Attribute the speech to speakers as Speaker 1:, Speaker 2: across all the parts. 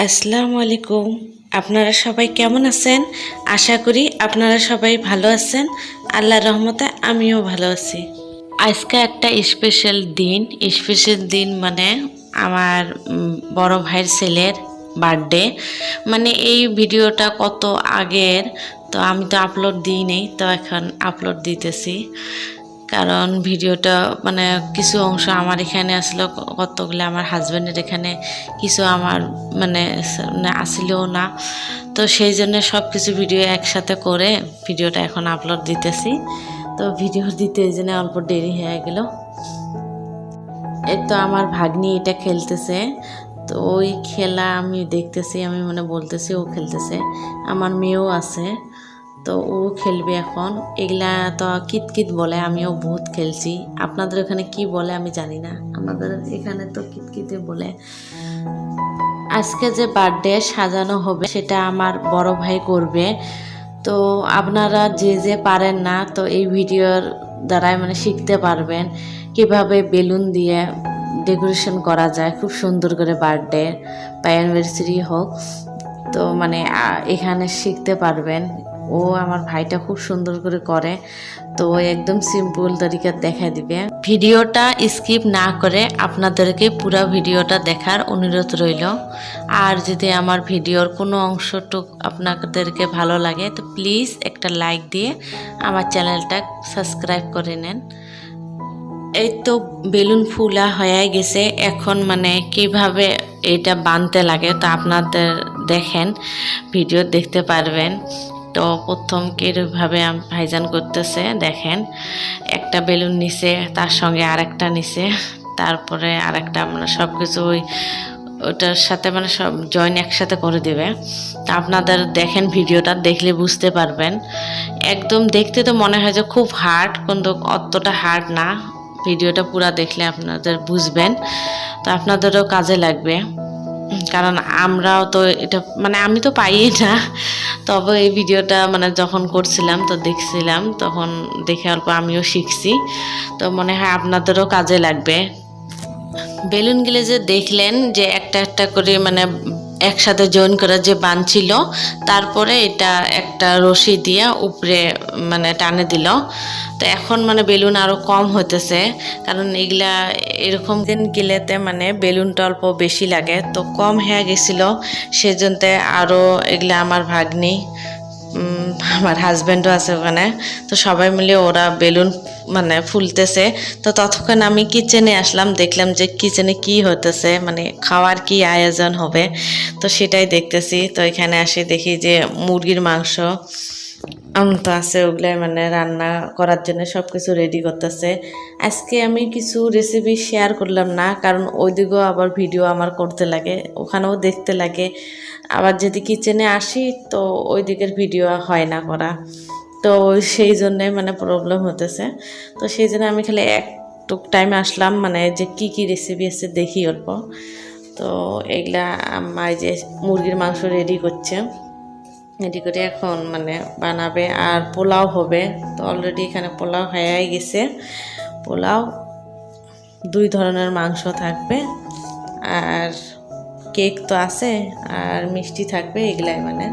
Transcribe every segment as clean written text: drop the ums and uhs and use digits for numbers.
Speaker 1: আসসালামু আলাইকুম। আপনারা সবাই কেমন আছেন? আশা করি আপনারা সবাই ভালো আছেন। আল্লাহর রহমতে আমিও ভালো আছি। আজকে একটা স্পেশাল দিন মানে আমার বড় ভাইয়ের ছেলের বার্থডে। মানে এই ভিডিওটা কত আগের, তো আমি তো আপলোড দিই নেই, তো এখন আপলোড দিতেছি। কারণ ভিডিওটা মানে কিছু অংশ আমার এখানে আসলো, কতগুলো আমার হাজব্যান্ডের এখানে, কিছু আমার মানে আসলেও না। তো সেই জন্য সব কিছু ভিডিও একসাথে করে ভিডিওটা এখন আপলোড দিতেছি। তো ভিডিও দিতে এই জন্য অল্প দেরি হয়ে গেল। এই তো আমার ভাগ্নি এটা খেলতেছে, তো ওই খেলা আমি দেখতেছি, আমি মানে বলতেছি ও খেলতেছে। আমার মেয়েও আছে, তো ও খেলবে এখন। এগুলা তো কিতকিত বলে, আমিও বহুত খেলছি। আপনাদের ওখানে কি বলে আমি জানি না, আমাদের এখানে তো কিতকিতে বলে। আজকে যে বার্থডে সাজানো হবে সেটা আমার বড় ভাই করবে। তো আপনারা যে যে পারেন না, তো এই ভিডিওর দ্বারাই মানে শিখতে পারবেন কিভাবে বেলুন দিয়ে ডেকোরেশন করা যায় খুব সুন্দর করে, বার্থডে বা অ্যানিভার্সারি হোক। তো মানে এখানে শিখতে পারবেন। ও আমার ভাইটা খুব সুন্দর করে করে, তো একদম সিম্পল তরিকা দেখা দিবে। ভিডিওটা স্কিপ না করে আপনাদেরকে পুরো ভিডিওটা দেখার অনুরোধ রইল। আর যদি আমার ভিডিওর কোনো অংশটুক আপনাদেরকে ভালো লাগে, তো প্লিজ একটা লাইক দিয়ে আমার চ্যানেলটা সাবস্ক্রাইব করে নেন। এই তো বেলুন ফুলা হয়ে গেছে, এখন মানে কিভাবে এটা বানতে লাগে তো আপনাদের দেখেন, ভিডিও দেখতে পারবেন। তো প্রথম কীভাবে ভাইজান করতেছে দেখেন, একটা বেলুন নিছে, তার সঙ্গে আরেকটা নিছে, তারপরে আরেকটা মানে সব কিছু ওটার সাথে মানে সব জয়েন একসাথে করে দেবে। তা আপনাদের দেখেন, ভিডিওটা দেখলে বুঝতে পারবেন। একদম দেখতে তো মনে হয় যে খুব হার্ড, কিন্তু অতটা হার্ড না। ভিডিওটা পুরো দেখলে আপনাদের বুঝবেন, তো আপনাদেরও কাজে লাগবে। কারণ আমরাও তো এটা মানে আমি তো পাই না, তবে এই ভিডিওটা মানে যখন করছিলাম তো দেখছিলাম, তখন দেখে অল্প আমিও শিখছি। তো মনে হয় আপনাদেরও কাজে লাগবে। বেলুনগুলো যে দেখলেন যে একটা একটা করে মানে একসাথে জয়েন করা যে বাঁধছিল, তারপরে এটা একটা রশি দিয়ে উপরে মানে টানে দিল। তো এখন মানে বেলুন আরও কম হতেছে, কারণ এগুলা এরকম দিন গেলেতে মানে বেলুনটা অল্প বেশি লাগে, তো কম হয়ে গেছিলো। সেজন্য আরও এগুলা আমার ভাগ্নি, আমার হাজব্যান্ডও আছে ওখানে, তো সবাই মিলে ওরা বেলুন মানে ফুলতেছে। তো ততক্ষণ আমি কিচেনে আসলাম, দেখলাম যে কিচেনে কি হতেছে, মানে খাওয়ার কি আয়োজন হবে, তো সেটাই দেখতেছি। তো এখানে আসে দেখি যে মুরগির মাংস তো আছে, ওগুলাই মানে রান্না করার জন্য সব কিছু রেডি করতেছে। আজকে আমি কিছু রেসিপি শেয়ার করলাম না, কারণ ওইদিকেও আবার ভিডিও আমার করতে লাগে, ওখানেও দেখতে লাগে। আবার যদি কিচেনে আসি তো ওই দিকের ভিডিও হয় না করা, তো সেই জন্যে মানে প্রবলেম হতেছে। তো সেই জন্য আমি খালি একটু টাইমে আসলাম, মানে যে কি কি রেসিপি আছে দেখি অল্প। তো এগুলা আমার যে মুরগির মাংস রেডি করছে, রেডি করে এখন মানে বানাবে। আর পোলাও হবে, তো অলরেডি এখানে পোলাও হয়ে গেছে। পোলাও 2 ধরনের মাংস থাকবে, আর কেক তো আছে, আর মিষ্টি থাকবে, এগুলাই মানে।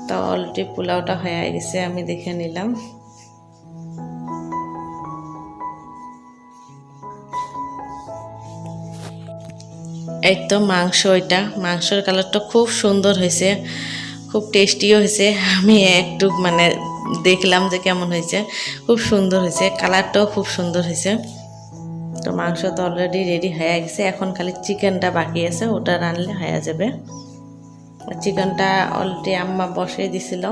Speaker 1: তো অলরেডি পোলাওটা হয়ে গেছে, আমি দেখে নিলাম। এই তো মাংস, এটা মাংসের কালারটা খুব সুন্দর হয়েছে, খুব টেস্টিও হয়েছে। আমি একটু মানে দেখলাম যে কেমন হয়েছে, খুব সুন্দর হয়েছে, কালারটাও খুব সুন্দর হয়েছে। তো মাংস তো অলরেডি রেডি হয়ে গেছে, এখন খালি চিকেনটা বাকি আছে, ওটা রানলে হয়ে যাবে। চিকেনটা অলরেডি আম্মা বসিয়ে দিছিল,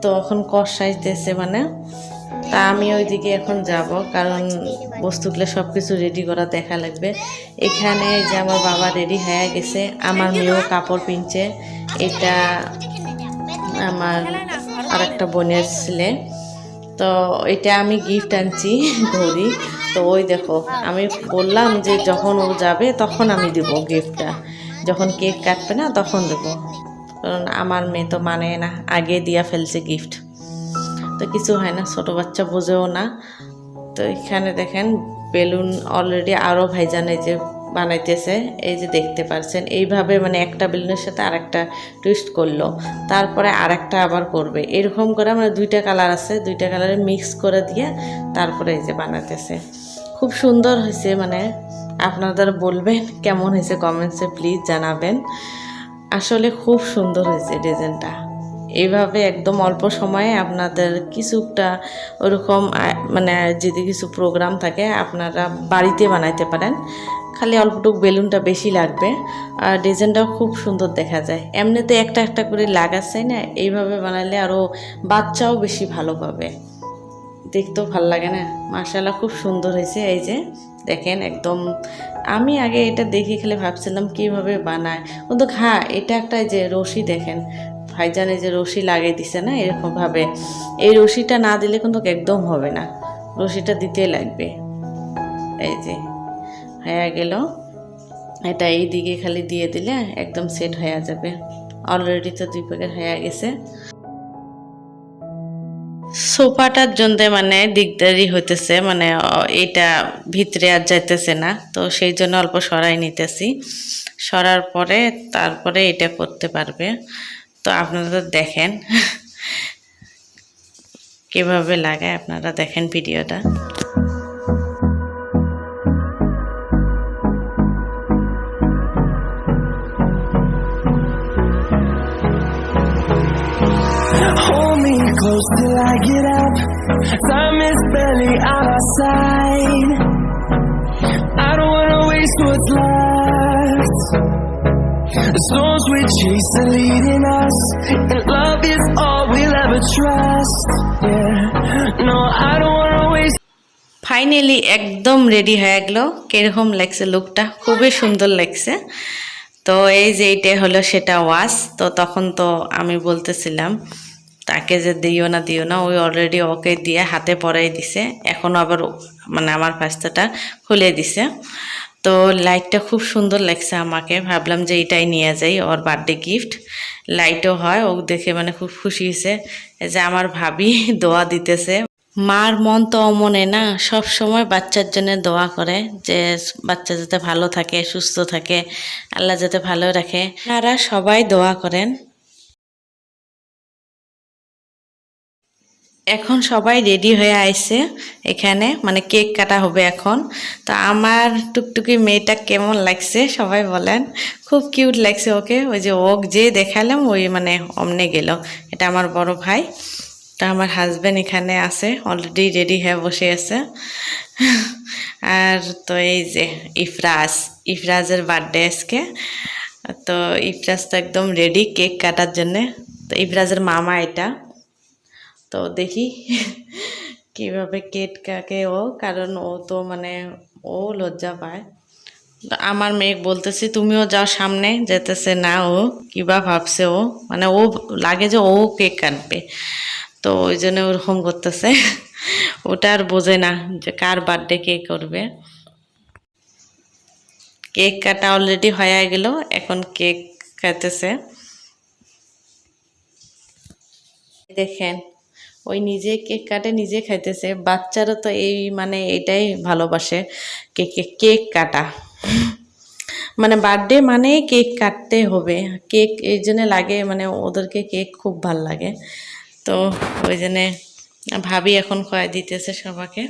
Speaker 1: তো এখন কষাইতেছে মানে। তা আমি ওইদিকে এখন যাব, কারণ বস্তুগুলো সব কিছু রেডি করা দেখা লাগবে। এখানে যে আমার বাবা রেডি হয়ে গেছে, আমার মেয়েও কাপড় পিনছে। এটা আমার আর একটা বোনের ছেলে, তো এটা আমি গিফট আনছি ঘড়ি। তো ওই দেখো, আমি বললাম যে যখন ও যাবে তখন আমি দেবো গিফটটা, যখন কেক কাটবে না তখন দেবো, কারণ আমার মেয়ে তো মানে না, আগে দিয়া ফেলছে গিফট। তো কিছু হয় না, ছোটো বাচ্চা বোঝেও না। তো এখানে দেখেন বেলুন অলরেডি আরও ভাইজানে যে বানাইতেছে, এই যে দেখতে পাচ্ছেন এইভাবে মানে একটা বেলুনের সাথে আরেকটা টুইস্ট করলো, তারপরে আরেকটা আবার করবে, এরকম করে মানে দুইটা কালার আছে, দুইটা কালারে মিক্স করে দিয়ে তারপরে এই যে বানাইতেছে। খুব সুন্দর হয়েছে, মানে আপনাদের বলবেন কেমন হয়েছে কমেন্টসে প্লিজ জানাবেন। আসলে খুব সুন্দর হয়েছে ডিজাইনটা। এইভাবে একদম অল্প সময়ে আপনাদের কিছুটা ওরকম মানে যদি কিছু প্রোগ্রাম থাকে আপনারা বাড়িতে বানাইতে পারেন। খালি অল্পটুকু বেলুনটা বেশি লাগবে, আর ডিজাইনটাও খুব সুন্দর দেখা যায়। এমনিতে একটা একটা করে লাগাচ্ছে না, এইভাবে বানালে আরও বাচ্চাও বেশি ভালো পাবে, দেখতেও ভালো লাগে না। মাশাআল্লাহ খুব সুন্দর হয়েছে। এই যে দেখেন একদম, আমি আগে এটা দেখে খেলে ভাবছিলাম কীভাবে বানায়, কিন্তু হ্যাঁ এটা একটা যে রশি দেখেন ভাইজান এই যে রশি লাগিয়ে দিছে না এরকমভাবে, এই রশিটা না দিলে কিন্তু একদম হবে না, রশিটা দিতেই লাগবে। এই যে হয়ে গেল, এটা এই দিকে খালি দিয়ে দিলে একদম সেট হয়ে যাবে। অলরেডি তো 2 প্যাকেট হয়ে গেছে। সোফাটার জন্য মানে দিকদারি হইতেছে, মানে এটা ভিতরে আর যাইতেছে না, তো সেই জন্য অল্প সরাই নিতেছি। সরার পরে তারপরে এটা করতে পারবে। তো আপনারা দেখেন কিভাবে লাগায়, আপনারা দেখেন ভিডিওটা।
Speaker 2: Hold me close till I get up. Time is barely on our side. I don't wanna waste what's left. The storms we chase are leading us, and love is all we'll ever trust. Yeah, no, I don't wanna waste.
Speaker 1: Finally একদম ready হয়ে গেল। কিরকম লাগছে লুকটা? খুবই সুন্দর লাগছে। তো এই যে এইটা হলো সেটা ওয়াশ। তো তখন তো আমি বলতেছিলাম তাকে যে দিও না, ওই অলরেডি ওকে দিয়ে হাতে পরাই দিছে, এখনও আবার মানে আমার পাস্তাটা খুলে দিছে। তো লাইটটা খুব সুন্দর লাগছে আমাকে, ভাবলাম যে এটাই নিয়ে যাই, ওর বার্থডে গিফট। লাইটও হয়, ও দেখে মানে খুব খুশি হয়েছে। এই যে আমার ভাবি দোয়া দিতেছে। মার মন তো অমনে না, সব সময় বাচ্চার জন্য দোয়া করে যে বাচ্চা যাতে ভালো থাকে, সুস্থ থাকে, আল্লাহ যাতে ভালো রাখে। আপনারা সবাই দোয়া করেন। এখন সবাই রেডি হয়ে আইছে এখানে, মানে কেক কাটা হবে এখন। তো আমার টুকটুকি মেয়েটা কেমন লাগছে সবাই বলেন? খুব কিউট লাগছে ওকে। ওই যে ওক যে দেখালাম ওই মানে অমনে গেল। এটা আমার বড় ভাই। তা আমার হাজব্যান্ড এখানে আছে, অলরেডি রেডি হয়ে বসে আছে। আর তো এই যে ইফরাজের বার্থডে আজকে। তো ইফরাজ তো একদম রেডি কেক কাটার জন্যে। তো ইফরাজের মামা এটা। তো দেখি কিভাবে কেক কাকে ও, কারণ ও তো মানে ও লজ্জা পায়। আমার মেয়ে বলতেছি তুমিও যাও সামনে, যেতেছে না, ও কিবা ভাবছে, ও মানে ও লাগে যে ও কেক কাটবে, তো ওই জন্য ওরকম করতেছে। ওটা আর বোঝে না যে কার বার্থডে কে করবে। কেক কাটা অলরেডি হয়ে গেল, এখন কেক কাটতেছে। দেখেন ওই নিজে কেক কাটে নিজে খাইতেছে। বাচ্চারা তো এই মানে এটাই ভালোবাসে, কেক কাটা। মানে বার্থডে মানে কেক কাটতে হবে, কেক এই জন্য লাগে, মানে ওদেরকে কেক খুব ভাল লাগে। তো ওই জন্যে ভাবি এখন খোয়াই দিতেছে সবাইকে।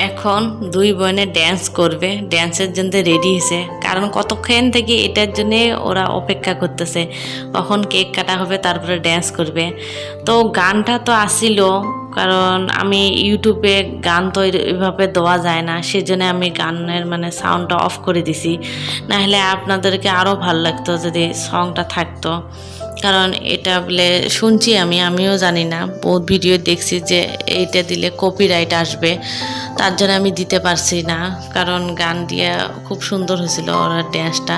Speaker 1: এখন দুই বোনে ড্যান্স করবে, ড্যান্সের জন্য রেডি হয়েছে, কারণ কতক্ষণ থেকে এটার জন্যে ওরা অপেক্ষা করতেছে কখন কেক কাটা হবে তারপরে ড্যান্স করবে। তো গানটা তো আসিল, কারণ আমি ইউটিউবে গান তো এইভাবে দেওয়া যায় না, সেজন্য আমি গানের মানে সাউন্ডটা অফ করে দিছি। নাহলে আপনাদেরকে আরও ভালো লাগতো যদি সংটা থাকতো, কারণ এটা বলে শুনছি আমিও জানি না, বহুত ভিডিও দেখছি যে এইটা দিলে কপিরাইট আসবে, তার জন্য আমি দিতে পারছি না। কারণ গান দিয়ে খুব সুন্দর হয়েছিল ওরা ড্যান্সটা।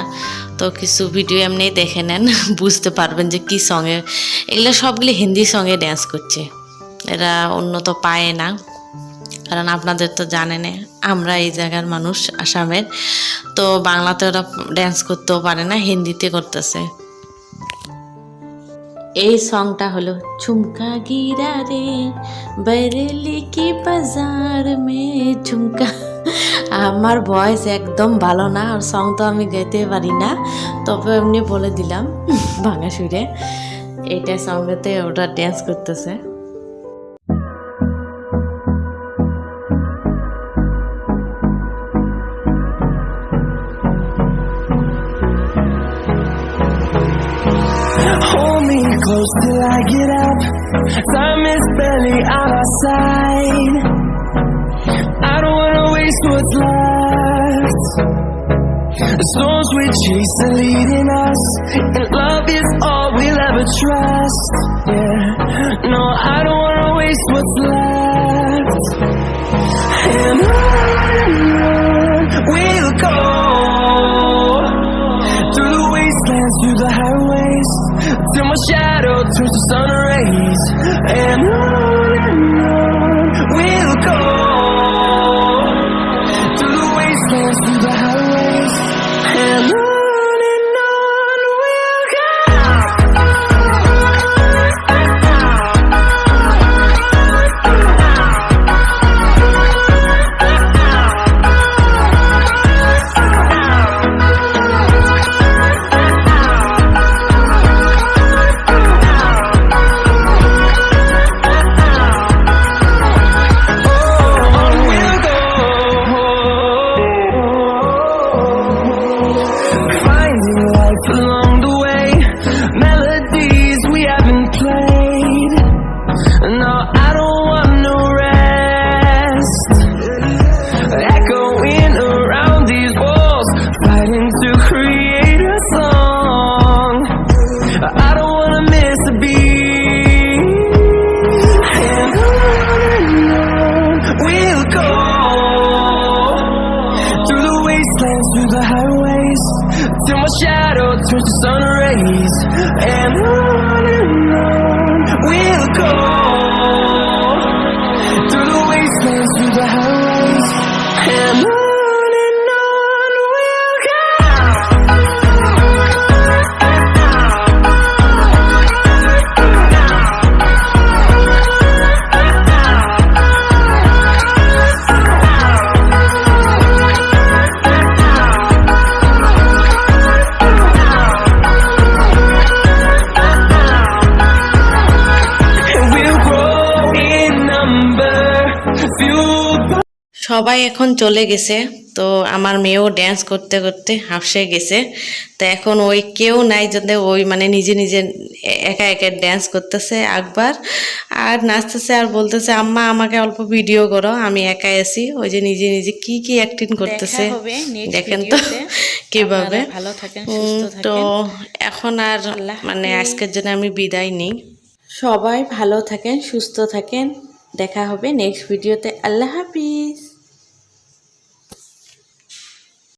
Speaker 1: তো কিছু ভিডিও এমনি দেখে নেন, বুঝতে পারবেন যে কী সঙ্গে, এগুলো সবগুলি হিন্দি সঙ্গে ড্যান্স করছে, এরা অন্য তো পায় না। কারণ আপনাদের তো জানেন আমরা এই জায়গার মানুষ আসামের, তো বাংলাতে ওরা ড্যান্স করতেও পারে না, হিন্দিতে করতেছে। এই সংটা হলো ঝুমকা গিরা রে বরেলি কি বাজার মে ঝুমকা। আমার ভয়েস একদম ভালো না, আর সং তো আমি গাইতে পারি না, তবে এমনি বলে দিলাম ভাঙা সুরে। এইটা সঙ্গেতে ওটা ড্যান্স করতেছে।
Speaker 2: Hold me close till I get up. Time is barely on our side. I don't wanna waste what's left. The storms we chase are leading us, and love is all we'll ever trust. Yeah, no, I don't wanna waste what's left. And on we'll go, through the wastelands, through the highways, till my shadow turns to sun rays. And on we'll go, through the wastelands, through the highways. And on we'll go. Finding life along the way, melodies we haven't played. No, I don't want no rest. Echoing around these walls, fighting to create a song. I don't wanna miss a beat. And on we'll go, through the wastelands, through the highways, till my shadow turns to sun rays. And on we'll go, through the wastelands, through the highways. And on we'll go. And we'll grow in number, fueled by
Speaker 1: সবাই এখন চলে গেছে, তো আমার মেয়েও dance করতে করতে হাঁপসে গেছে। তো এখন ওই কেউ নাই যাতে ওই মানে নিজে নিজে একা একা ড্যান্স করতেছে একবার, আর নাচতেছে আর বলতেছে আম্মা আমাকে অল্প ভিডিও করো, আমি একা আছি। ওই যে নিজে নিজে কি কি অ্যাক্টিং করতেছে দেখেন তো কিভাবে।
Speaker 3: ভালো থাকেন, সুস্থ থাকেন।
Speaker 1: তো এখন আর মানে আজকের জন্য আমি বিদায় নিই। সবাই ভালো থাকেন, সুস্থ থাকেন, দেখা হবে নেক্সট ভিডিওতে। আল্লাহ হাফিজ।